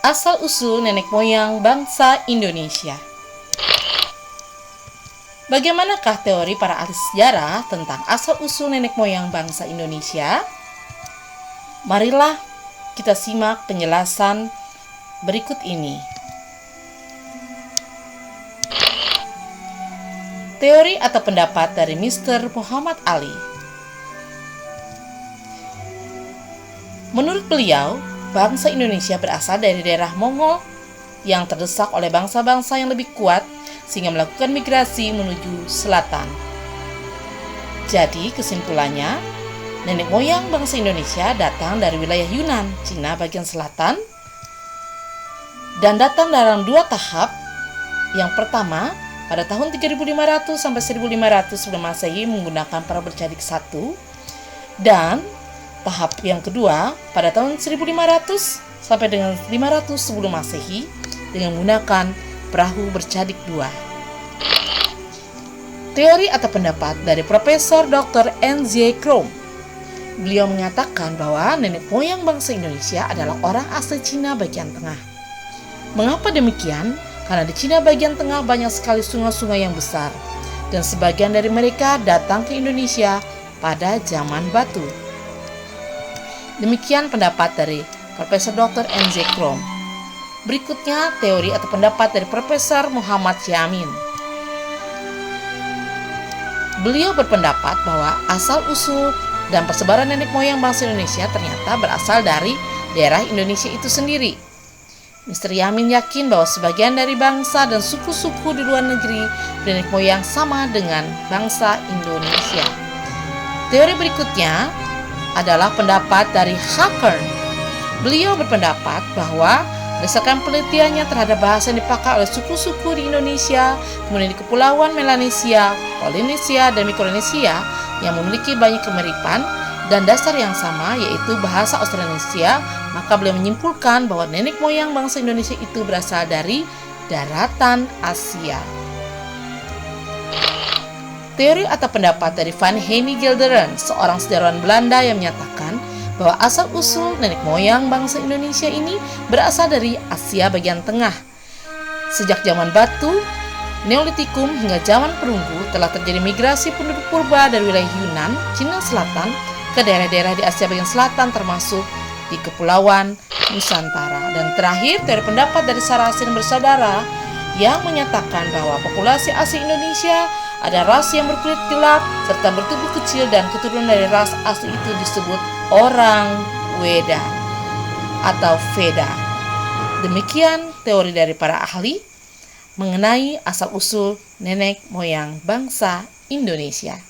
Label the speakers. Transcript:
Speaker 1: Asal-usul nenek moyang bangsa Indonesia. Bagaimanakah teori para ahli sejarah tentang asal-usul nenek moyang bangsa Indonesia? Marilah kita simak penjelasan berikut ini. Teori atau pendapat dari Mr. Muhammad Ali. Menurut beliau, bangsa Indonesia berasal dari daerah Mongol yang terdesak oleh bangsa-bangsa yang lebih kuat sehingga melakukan migrasi menuju selatan. Jadi kesimpulannya, nenek moyang bangsa Indonesia datang dari wilayah Yunan, Cina bagian selatan, dan datang dalam dua tahap. Yang pertama, pada tahun 3500 sampai 1500 sebelum Masehi menggunakan perahu bercadik satu, dan tahap yang kedua pada tahun 1500 sampai dengan 500 sebelum Masehi dengan menggunakan perahu bercadik dua. Teori atau pendapat dari Profesor Dr. N.Z. Krom. Beliau mengatakan bahwa nenek moyang bangsa Indonesia adalah orang asli Cina bagian tengah. Mengapa demikian? Karena di Cina bagian tengah banyak sekali sungai-sungai yang besar, dan sebagian dari mereka datang ke Indonesia pada zaman batu. Demikian pendapat dari Profesor Dr. N.Z. Krom. Berikutnya teori atau pendapat dari Profesor Muhammad Yamin. Beliau berpendapat bahwa asal-usul dan persebaran nenek moyang bangsa Indonesia ternyata berasal dari daerah Indonesia itu sendiri. Mr. Yamin yakin bahwa sebagian dari bangsa dan suku-suku di luar negeri nenek moyang sama dengan bangsa Indonesia. Teori berikutnya adalah pendapat dari Hackern. Beliau berpendapat bahwa berdasarkan penelitiannya terhadap bahasa yang dipakai oleh suku-suku di Indonesia, kemudian di Kepulauan Melanesia, Polinesia, dan Mikronesia yang memiliki banyak kemiripan dan dasar yang sama, yaitu bahasa Australanesia, maka beliau menyimpulkan bahwa nenek moyang bangsa Indonesia itu berasal dari daratan Asia. Teori atau pendapat dari Van Henny Gelderen, seorang sejarawan Belanda yang menyatakan bahwa asal-usul nenek moyang bangsa Indonesia ini berasal dari Asia bagian tengah. Sejak zaman batu, Neolitikum hingga zaman perunggu telah terjadi migrasi penduduk purba dari wilayah Yunan, Cina Selatan ke daerah-daerah di Asia bagian selatan termasuk di Kepulauan Nusantara. Dan terakhir, teori pendapat dari Sarasin bersaudara yang menyatakan bahwa populasi asli Indonesia ada ras yang berkulit gelap serta bertubuh kecil dan keturunan dari ras asli itu disebut orang Weda atau Veda. Demikian teori dari para ahli mengenai asal-usul nenek moyang bangsa Indonesia.